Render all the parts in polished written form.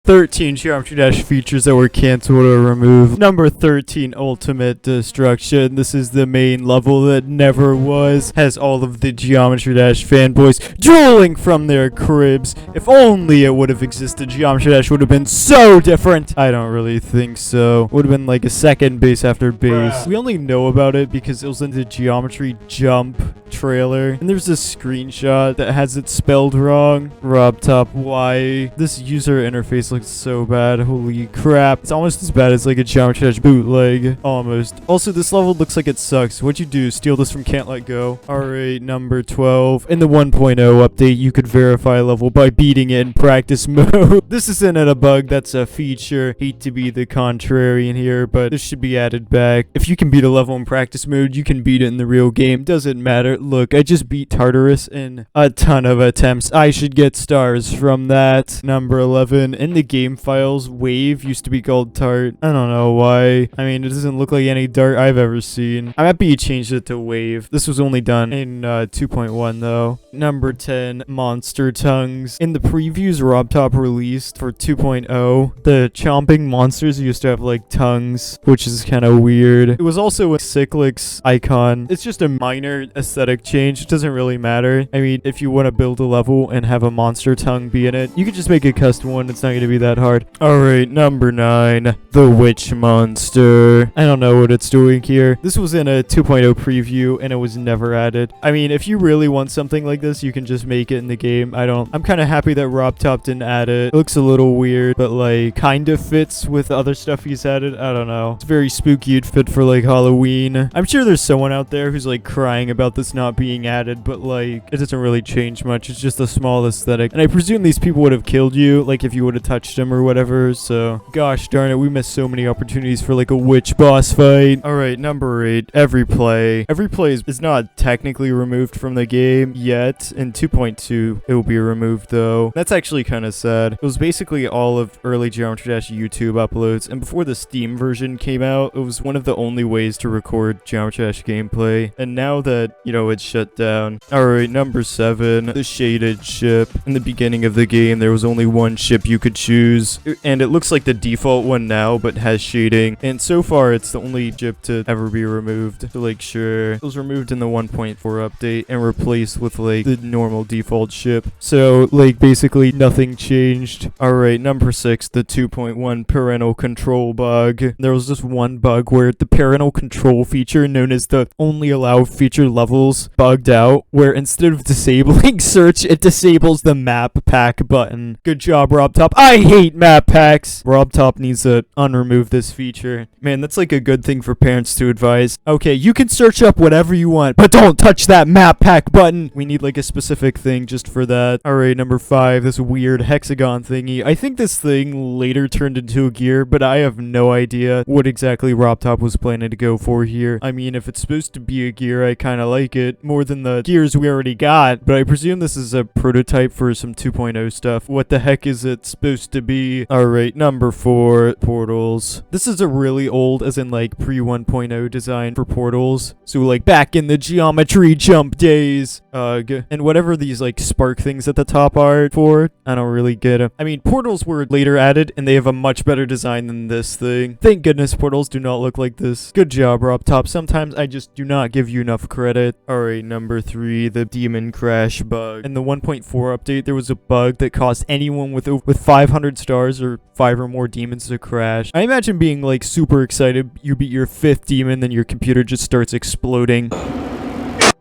13 Geometry Dash features that were canceled or removed. Number 13, Ultimate Destruction. This is the main level that never was. Has all of the Geometry Dash fanboys drooling from their cribs. If only it would have existed, Geometry Dash would have been so different. I don't really think so. Would have been like a second base after base. We only know about it because it was in the Geometry Jump trailer. And there's a screenshot that has it spelled wrong. Robtop, why? This user interface looks so bad. Holy crap. It's almost as bad as like a Geometry Dash bootleg. Almost. Also, this level looks like it sucks. What'd you do? Steal this from Can't Let Go? Alright, number 12. In the 1.0 update, you could verify a level by beating it in practice mode. This isn't a bug, that's a feature. Hate to be the contrarian here, but this should be added back. If you can beat a level in practice mode, you can beat it in the real game. Doesn't matter. Look, I just beat Tartarus in a ton of attempts. I should get stars from that. Number 11. In the game files, Wave used to be called Tart. I don't know why. I mean, it doesn't look like any dart I've ever seen. I'm happy you changed it to Wave. This was only done in 2.1 though. Number 10. Monster Tongues. In the previews Robtop released for 2.0, the chomping monsters used to have like tongues, which is kind of weird. It was also a Cyclics icon. It's just a minor aesthetic change. It doesn't really matter. I mean, if you want to build a level and have a monster tongue be in it, you could just make a custom one. It's not going to be that hard. Alright, number 9. The Witch Monster. I don't know what it's doing here. This was in a 2.0 preview and it was never added. I mean, if you really want something like this, you can just make it in the game. I'm kind of happy that Robtop didn't add it. It looks a little weird, but like kind of fits with other stuff he's added. I don't know. It's very spooky. It'd fit for like Halloween. I'm sure there's someone out there who's like crying about this not being added, but like it doesn't really change much. It's just a small aesthetic. And I presume these people would have killed you, like if you would have touched them or whatever. So gosh darn it, we missed so many opportunities for like a witch boss fight. Alright, number 8. Every play is not technically removed from the game yet. In 2.2 it will be removed though. That's actually kind of sad. It was basically all of early Geometry Dash YouTube uploads, and before the Steam version came out, it was one of the only ways to record Geometry Dash gameplay. And now that, you know, it's shut down. Alright, number 7. The shaded ship. In the beginning of the game, there was only one ship you could choose, and it looks like the default one now, but has shading. And so far, it's the only ship to ever be removed. So, like, sure, it was removed in the 1.4 update and replaced with, like, the normal default ship. So, like, basically nothing changed. Alright, number 6. The 2.1 Parental Control bug. There was just one bug where the Parental Control feature, known as the Only Allow Feature Levels, bugged out, where instead of disabling search, it disables the map pack button. Good job, Robtop. I hate map packs. Robtop needs to unremove this feature. Man, that's like a good thing for parents to advise. Okay, you can search up whatever you want, but don't touch that map pack button. We need like a specific thing just for that. Alright, number 5, this weird hexagon thingy. I think this thing later turned into a gear, but I have no idea what exactly Robtop was planning to go for here. I mean, if it's supposed to be a gear, I kind of like it more than the gears we already got, but I presume this is a prototype for some 2.0 stuff. What the heck is it supposed to be? Alright, number 4, portals. This is a really old, as in like pre 1.0 design for portals. So like back in the Geometry Jump days. And whatever these like spark things at the top are for, I don't really get them. I mean, portals were later added and they have a much better design than this thing. Thank goodness portals do not look like this. Good job, Robtop. Sometimes I just do not give you enough credit. Alright, number 3, the demon crash bug. In the 1.4 update, there was a bug that caused anyone with 500 stars or 5 or more demons to crash. I imagine being like super excited. You beat your 5th demon, then your computer just starts exploding.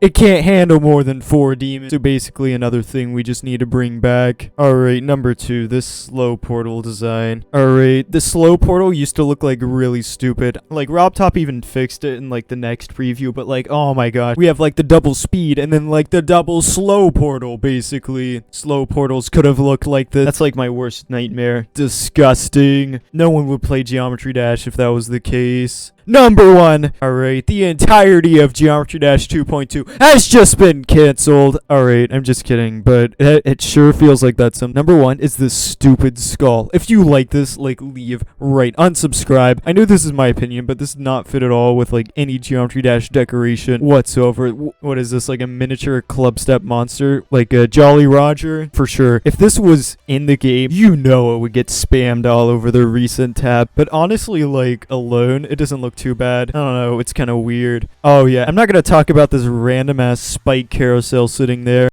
It can't handle more than 4 demons. So basically another thing we just need to bring back. Alright, number 2, this slow portal design. Alright, the slow portal used to look like really stupid. Like Robtop even fixed it in like the next preview, but like, oh my god. We have like the double speed and then like the double slow portal basically. Slow portals could have looked like this. That's like my worst nightmare. Disgusting. No one would play Geometry Dash if that was the case. Number 1. Alright, the entirety of Geometry Dash 2.2 has just been canceled. Alright, I'm just kidding, but it sure feels like that's some. Number 1 is this stupid skull. If you like this, like, leave right. Unsubscribe. I know this is my opinion, but this does not fit at all with, like, any Geometry Dash decoration whatsoever. What is this, like a miniature club step monster? Like a Jolly Roger? For sure. If this was in the game, you know it would get spammed all over the recent tab. But honestly, like, alone, it doesn't look too bad. I don't know, it's kind of weird. Oh yeah, I'm not gonna talk about this random ass spike carousel sitting there.